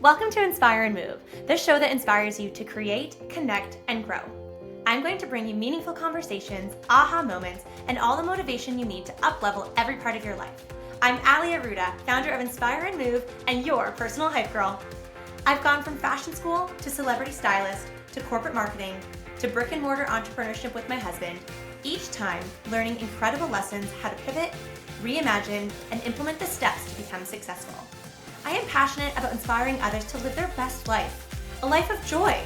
Welcome to Inspire and Move, the show that inspires you to create, connect, and grow. I'm going to bring you meaningful conversations, aha moments, and all the motivation you need to up-level every part of your life. I'm Ali Aruda, founder of Inspire and Move, and your personal hype girl. I've gone from fashion school to celebrity stylist to corporate marketing to brick and mortar entrepreneurship with my husband, each time learning incredible lessons how to pivot, reimagine, and implement the steps to become successful. I am passionate about inspiring others to live their best life, a life of joy.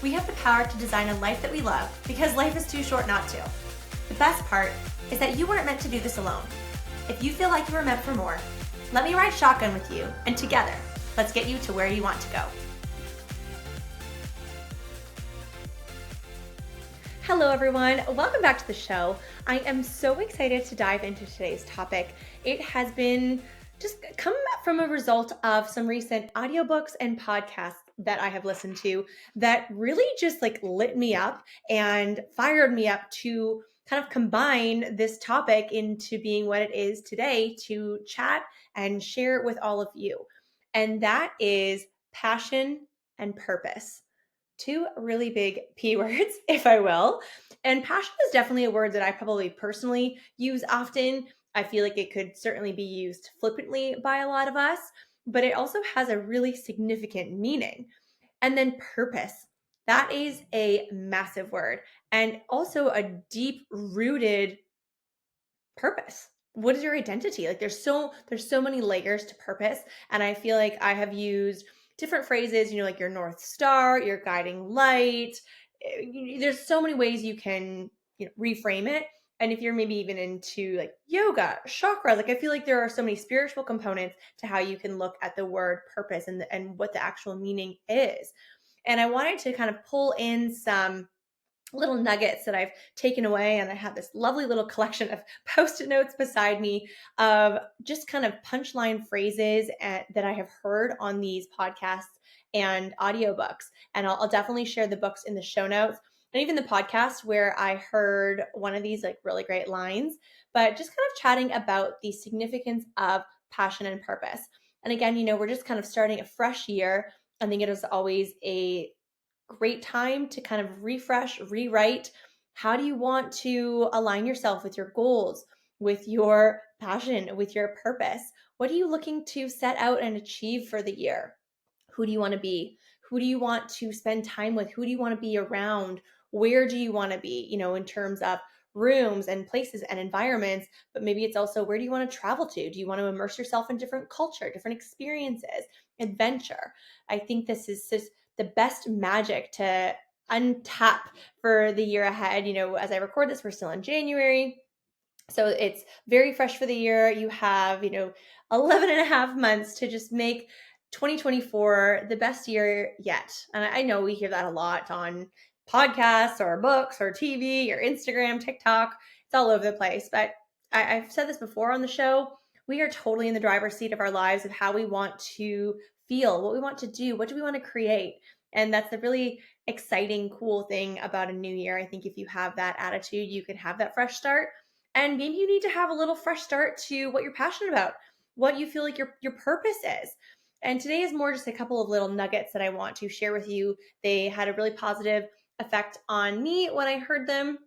We have the power to design a life that we love because life is too short not to. The best part is that you weren't meant to do this alone. If you feel like you were meant for more, let me ride shotgun with you, and together, let's get you to where you want to go. Hello everyone, welcome back to the show. I am so excited to dive into today's topic. It has been just come from a result of some recent audiobooks and podcasts that I have listened to that really just lit me up and fired me up to kind of combine this topic into being what it is today to chat and share it with all of you. And that is passion and purpose. Two really big P words, if I will. And passion is definitely a word that I probably personally use often. I feel like it could certainly be used flippantly by a lot of us, but it also has a really significant meaning. And then purpose. That is a massive word and also a deep rooted purpose. What is your identity? There's so many layers to purpose, and I feel like I have used different phrases, like your North Star, your guiding light. There's so many ways you can reframe it. And if you're maybe even into yoga, chakra, I feel like there are so many spiritual components to how you can look at the word purpose and what the actual meaning is. And I wanted to kind of pull in some little nuggets that I've taken away. And I have this lovely little collection of Post-it notes beside me of just kind of punchline phrases that I have heard on these podcasts and audiobooks. And I'll definitely share the books in the show notes and even the podcast where I heard one of these really great lines, but just kind of chatting about the significance of passion and purpose. And again, we're just kind of starting a fresh year. I think it is always a great time to kind of refresh, rewrite. How do you want to align yourself with your goals, with your passion, with your purpose? What are you looking to set out and achieve for the year? Who do you want to be? Who do you want to spend time with? Who do you want to be around? Where do you want to be, in terms of rooms and places and environments? But maybe it's also, where do you want to travel to? Do you want to immerse yourself in different culture, different experiences, adventure? I think this is just the best magic to untap for the year ahead. As I record this, we're still in January. So it's very fresh for the year. You have, 11 and a half months to just make 2024 the best year yet. And I know we hear that a lot on podcasts or books or TV or Instagram, TikTok. It's all over the place. But I've said this before on the show. We are totally in the driver's seat of our lives of how we want to feel, what we want to do, what do we want to create. And that's the really exciting, cool thing about a new year. I think if you have that attitude, you can have that fresh start. And maybe you need to have a little fresh start to what you're passionate about, what you feel like your purpose is. And today is more just a couple of little nuggets that I want to share with you. They had a really positive effect on me when I heard them,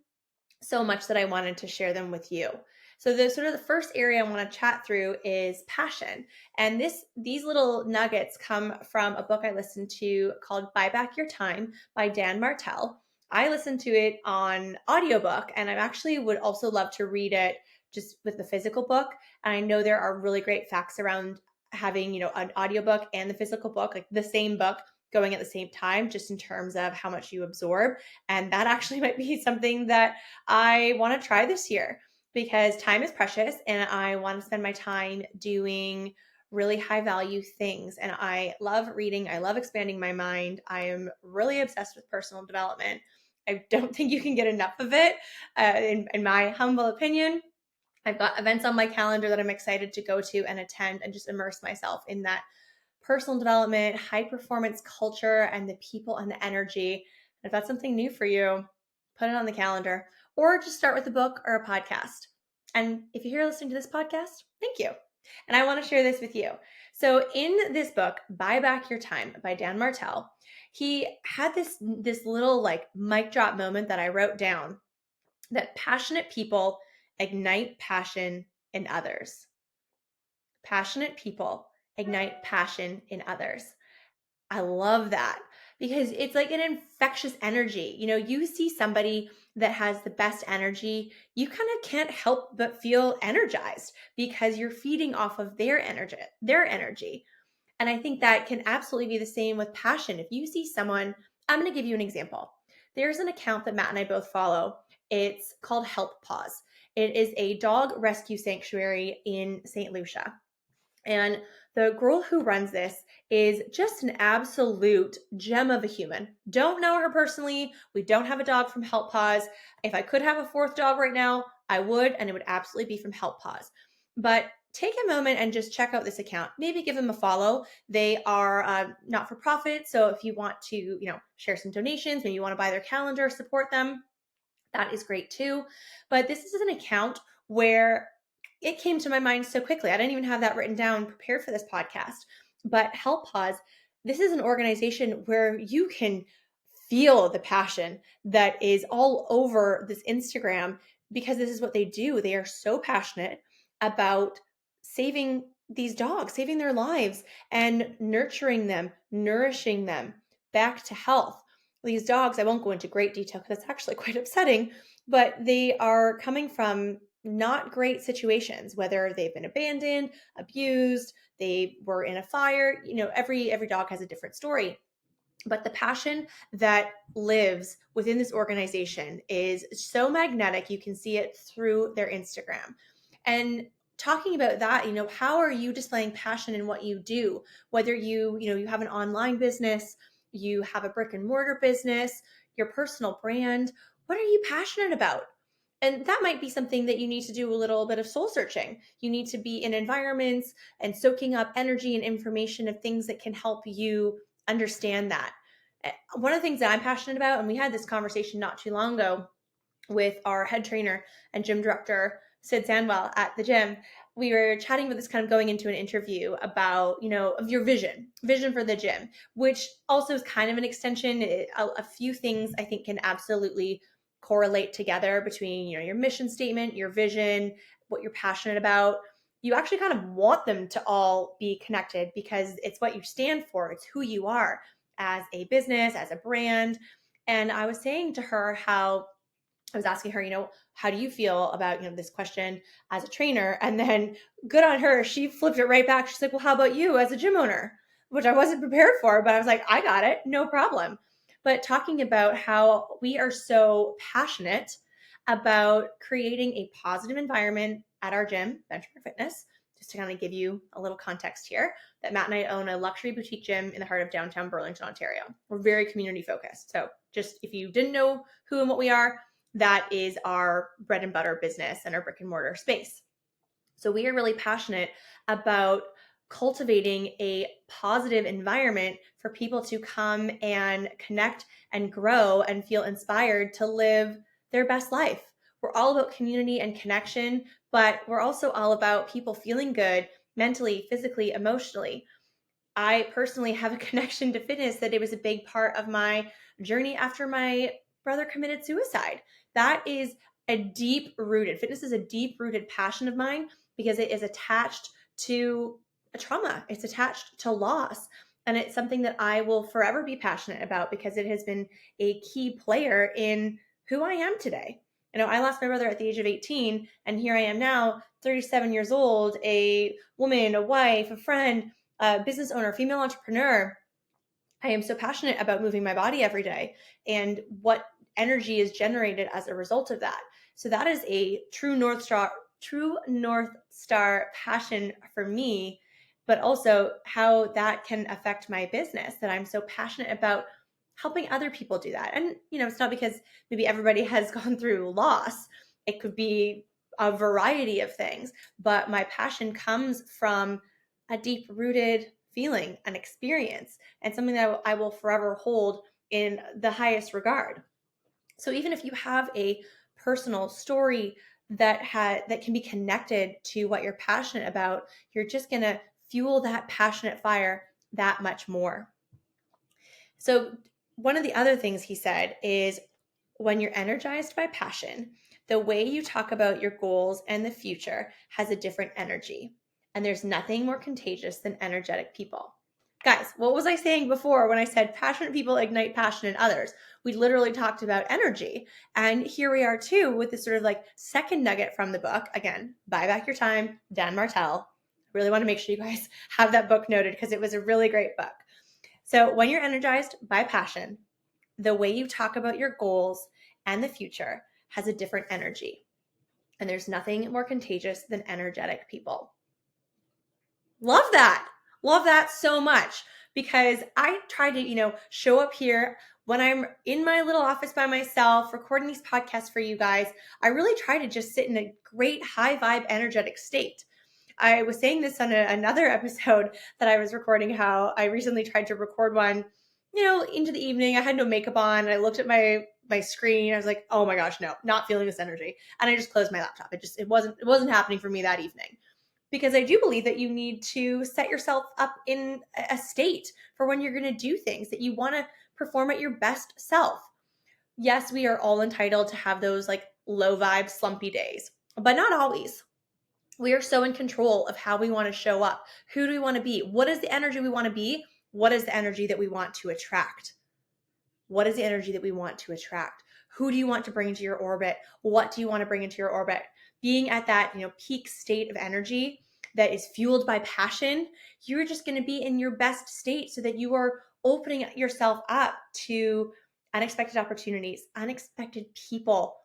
so much that I wanted to share them with you. So the first area I want to chat through is passion. And these little nuggets come from a book I listened to called Buy Back Your Time by Dan Martell. I listened to it on audiobook, and I actually would also love to read it just with the physical book. And I know there are really great facts around having, an audiobook and the physical book, the same book going at the same time, just in terms of how much you absorb. And that actually might be something that I want to try this year because time is precious and I want to spend my time doing really high value things. And I love reading. I love expanding my mind. I am really obsessed with personal development. I don't think you can get enough of it, in my humble opinion. I've got events on my calendar that I'm excited to go to and attend and just immerse myself in that personal development, high performance culture, and the people and the energy. If that's something new for you, put it on the calendar or just start with a book or a podcast. And if you're here listening to this podcast, thank you. And I want to share this with you. So in this book, Buy Back Your Time by Dan Martell, he had this little like mic drop moment that I wrote down, that passionate people ignite passion in others. Passionate people ignite passion in others. I love that because it's like an infectious energy. You see somebody that has the best energy, you kind of can't help but feel energized because you're feeding off of their energy. And I think that can absolutely be the same with passion. If you see someone, I'm going to give you an example. There's an account that Matt and I both follow. It's called Help Paws. It is a dog rescue sanctuary in St. Lucia. And the girl who runs this is just an absolute gem of a human. Don't know her personally. We don't have a dog from Help Paws. If I could have a fourth dog right now, I would, and it would absolutely be from Help Paws. But take a moment and just check out this account. Maybe give them a follow. They are not for profit. So if you want to, share some donations, maybe you want to buy their calendar, support them, that is great too. But this is an account where it came to my mind so quickly. I didn't even have that written down, prepared for this podcast. But Help Pause, this is an organization where you can feel the passion that is all over this Instagram, because this is what they do. They are so passionate about saving these dogs, saving their lives, and nurturing them, nourishing them back to health. These dogs, I won't go into great detail because it's actually quite upsetting, but they are coming from not great situations, whether they've been abandoned, abused, they were in a fire. Every dog has a different story. But the passion that lives within this organization is so magnetic. You can see it through their Instagram. And talking about that, how are you displaying passion in what you do? Whether you have an online business, you have a brick and mortar business, your personal brand, what are you passionate about? And that might be something that you need to do a little bit of soul searching. You need to be in environments and soaking up energy and information of things that can help you understand that. One of the things that I'm passionate about, and we had this conversation not too long ago with our head trainer and gym director, Sid Sandwell, at the gym. We were chatting with this, kind of going into an interview about, of your vision for the gym, which also is kind of an extension. A few things I think can absolutely correlate together between, your mission statement, your vision, what you're passionate about. You actually kind of want them to all be connected because it's what you stand for. It's who you are as a business, as a brand. And I was saying to her how I was asking her, how do you feel about, this question as a trainer? And then good on her, she flipped it right back. She's like, well, how about you as a gym owner? Which I wasn't prepared for, but I was like, I got it, no problem. But talking about how we are so passionate about creating a positive environment at our gym, Benchmark Fitness. Just to kind of give you a little context here, that Matt and I own a luxury boutique gym in the heart of downtown Burlington, Ontario. We're very community focused. So just if you didn't know who and what we are, that is our bread and butter business and our brick and mortar space. So we are really passionate about cultivating a positive environment for people to come and connect and grow and feel inspired to live their best life. We're all about community and connection, but we're also all about people feeling good mentally, physically, emotionally. I personally have a connection to fitness that it was a big part of my journey after my brother committed suicide. That is fitness is a deep rooted passion of mine because it is attached to a trauma. It's attached to loss. And it's something that I will forever be passionate about because it has been a key player in who I am today. I lost my brother at the age of 18, and here I am now, 37 years old, a woman, a wife, a friend, a business owner, female entrepreneur. I am so passionate about moving my body every day and what energy is generated as a result of that. So that is a true North Star passion for me, but also how that can affect my business, that I'm so passionate about helping other people do that. And, it's not because maybe everybody has gone through loss. It could be a variety of things, but my passion comes from a deep rooted feeling and experience, and something that I will forever hold in the highest regard. So even if you have a personal story that can be connected to what you're passionate about, you're just going to fuel that passionate fire that much more. So one of the other things he said is, when you're energized by passion, the way you talk about your goals and the future has a different energy. And there's nothing more contagious than energetic people. Guys, what was I saying before when I said passionate people ignite passion in others? We literally talked about energy. And here we are too with this sort of like second nugget from the book. Again, Buy Back Your Time, Dan Martell. Really want to make sure you guys have that book noted because it was a really great book. So when you're energized by passion, the way you talk about your goals and the future has a different energy. And there's nothing more contagious than energetic people. Love that. Love that so much, because I try to, show up here when I'm in my little office by myself, recording these podcasts for you guys. I really try to just sit in a great high vibe, energetic state. I was saying this on another episode that I was recording, how I recently tried to record one, into the evening. I had no makeup on. And I looked at my screen. I was like, oh my gosh, no, not feeling this energy. And I just closed my laptop. It wasn't happening for me that evening, because I do believe that you need to set yourself up in a state for when you're going to do things that you want to perform at your best self. Yes, we are all entitled to have those like low vibe, slumpy days, but not always. We are so in control of how we want to show up. Who do we want to be? What is the energy we want to be? What is the energy that we want to attract? What is the energy that we want to attract? Who do you want to bring into your orbit? What do you want to bring into your orbit? Being at that, peak state of energy that is fueled by passion, you're just going to be in your best state so that you are opening yourself up to unexpected opportunities, unexpected people,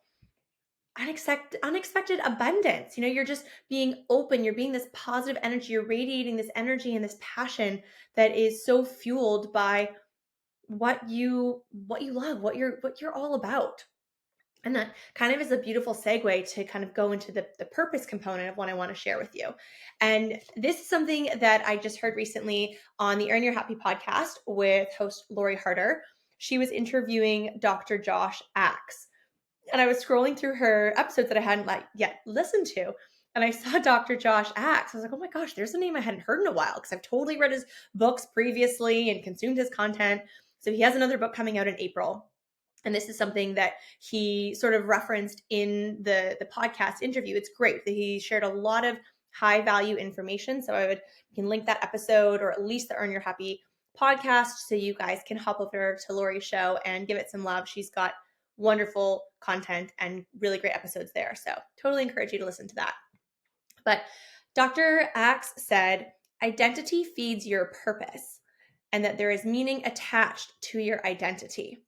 unexpected abundance. You're just being open. You're being this positive energy. You're radiating this energy and this passion that is so fueled by what you love, what you're all about. And that kind of is a beautiful segue to kind of go into the purpose component of what I want to share with you. And this is something that I just heard recently on the Earn Your Happy podcast with host Lori Harder. She was interviewing Dr. Josh Axe. And I was scrolling through her episodes that I hadn't yet listened to. And I saw Dr. Josh Axe. I was like, oh my gosh, there's a name I hadn't heard in a while, because I've totally read his books previously and consumed his content. So he has another book coming out in April. And this is something that he sort of referenced in the podcast interview. It's great that he shared a lot of high value information. So you can link that episode, or at least the Earn Your Happy podcast, so you guys can hop over to Lori's show and give it some love. She's got wonderful content and really great episodes there. So totally encourage you to listen to that. But Dr. Axe said, identity feeds your purpose, and that there is meaning attached to your identity.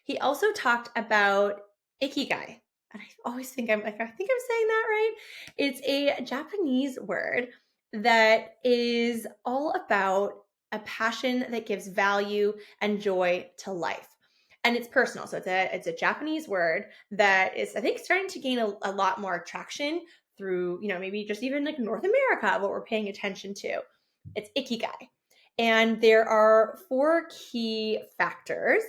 He also talked about Ikigai. And I always think I think I'm saying that right. It's a Japanese word that is all about a passion that gives value and joy to life. And it's personal. So it's a Japanese word that is, I think, starting to gain a lot more traction through, maybe just even like North America, what we're paying attention to. It's Ikigai. And there are 4 key factors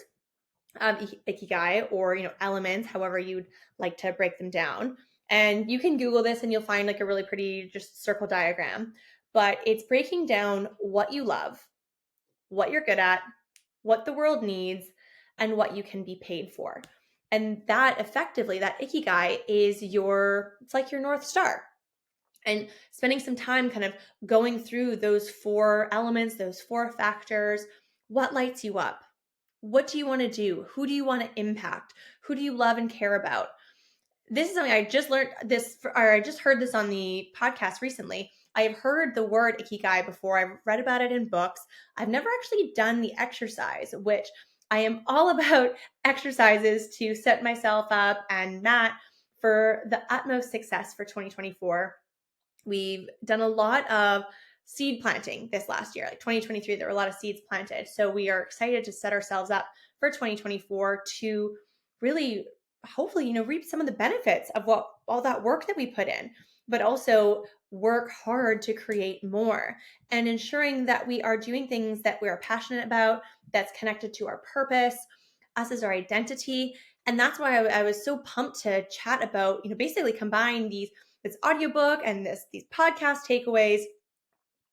of Ikigai, or, elements, however you'd like to break them down. And you can Google this and you'll find like a really pretty just circle diagram. But it's breaking down what you love, what you're good at, what the world needs, and what you can be paid for. And that effectively, that Ikigai is it's like your North Star. And spending some time kind of going through those 4 elements, those 4 factors. What lights you up? What do you want to do? Who do you want to impact? Who do you love and care about? This is something I just learned I just heard this on the podcast recently. I have heard the word Ikigai before. I've read about it in books. I've never actually done the exercise, which I am all about exercises to set myself up and Matt for the utmost success for 2024. We've done a lot of seed planting this last year. Like 2023, there were a lot of seeds planted. So we are excited to set ourselves up for 2024 to really, hopefully, reap some of the benefits of all that work that we put in, but also work hard to create more, and ensuring that we are doing things that we are passionate about, that's connected to our purpose, us as our identity, And that's why I was so pumped to chat about, basically combine this audiobook and these podcast takeaways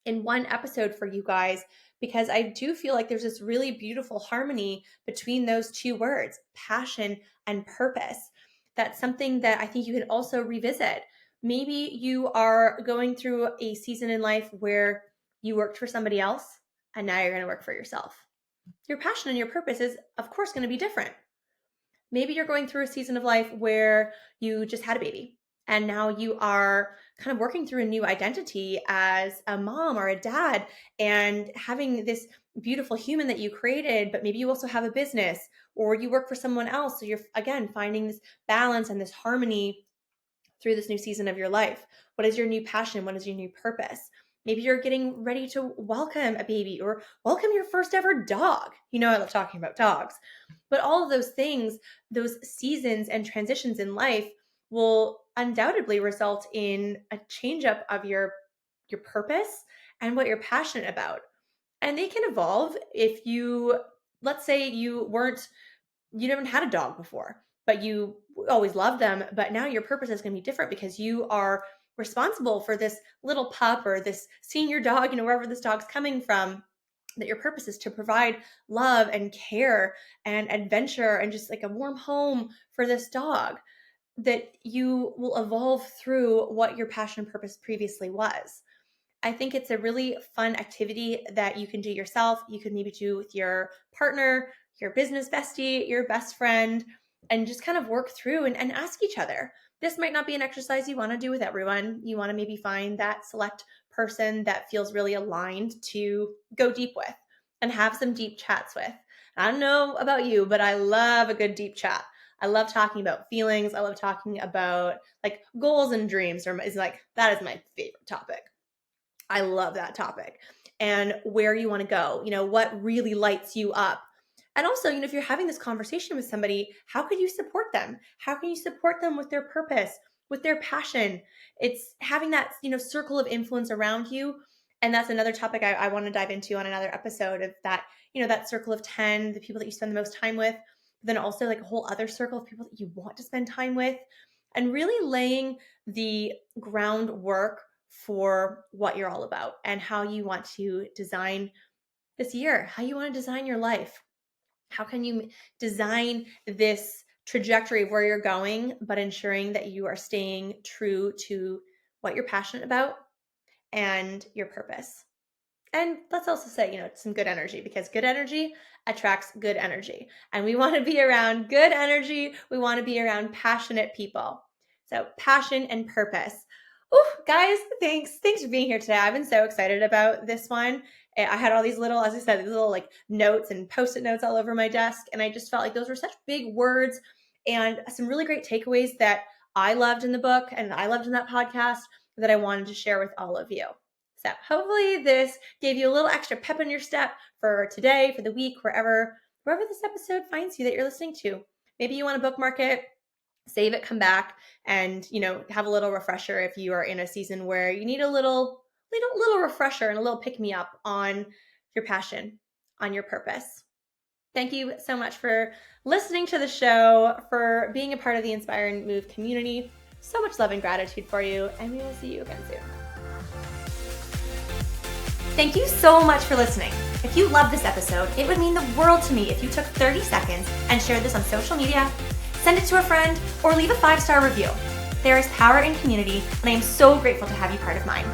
in one episode for you guys, because I do feel like there's this really beautiful harmony between those two words, passion and purpose. That's something that I think you can also revisit. Maybe you are going through a season in life where you worked for somebody else and now you're going to work for yourself. Your passion and your purpose is, of course, going to be different. Maybe you're going through a season of life where you just had a baby and now you are kind of working through a new identity as a mom or a dad and having this beautiful human that you created, but maybe you also have a business or you work for someone else. So you're, again, finding this balance and this harmony through this new season of your life. What is your new passion? What is your new purpose? Maybe you're getting ready to welcome a baby or welcome your first ever dog. I love talking about dogs. But all of those things, those seasons and transitions in life will undoubtedly result in a change up of your purpose and what you're passionate about. And they can evolve if let's say you never had a dog before, but you always loved them, but now your purpose is going to be different because you are responsible for this little pup or this senior dog, wherever this dog's coming from, that your purpose is to provide love and care and adventure and just like a warm home for this dog, that you will evolve through what your passion and purpose previously was. I think it's a really fun activity that you can do yourself. You can maybe do with your partner, your business bestie, your best friend, and just kind of work through and ask each other. This might not be an exercise you want to do with everyone. You want to maybe find that select person that feels really aligned to go deep with and have some deep chats with. I don't know about you, but I love a good deep chat. I love talking about feelings. I love talking about like goals and dreams, that is my favorite topic. I love that topic. And where you want to go, what really lights you up. And also, if you're having this conversation with somebody, how can you support them? How can you support them with their purpose, with their passion? It's having that, circle of influence around you. And that's another topic I want to dive into on another episode of that, that circle of 10, the people that you spend the most time with, but then also like a whole other circle of people that you want to spend time with, and really laying the groundwork for what you're all about and how you want to design this year, how you want to design your life. How can you design this trajectory of where you're going, but ensuring that you are staying true to what you're passionate about and your purpose? And let's also say, some good energy, because good energy attracts good energy. And we want to be around good energy. We want to be around passionate people. So passion and purpose. Oh, guys, thanks for being here today. I've been so excited about this one. I had all these little, as I said, these little like notes and Post-it notes all over my desk. And I just felt like those were such big words and some really great takeaways that I loved in the book and I loved in that podcast that I wanted to share with all of you. So hopefully this gave you a little extra pep in your step for today, for the week, wherever this episode finds you that you're listening to. Maybe you want to bookmark it, save it, come back, and have a little refresher if you are in a season where you need a little refresher and a little pick me up on your passion, on your purpose. Thank you so much for listening to the show, for being a part of the Inspire and Move community. So much love and gratitude for you, and we will see you again soon. Thank you so much for listening. If you love this episode, it would mean the world to me if you took 30 seconds and shared this on social media, send it to a friend, or leave a 5-star review. There is power in community, and I am so grateful to have you part of mine.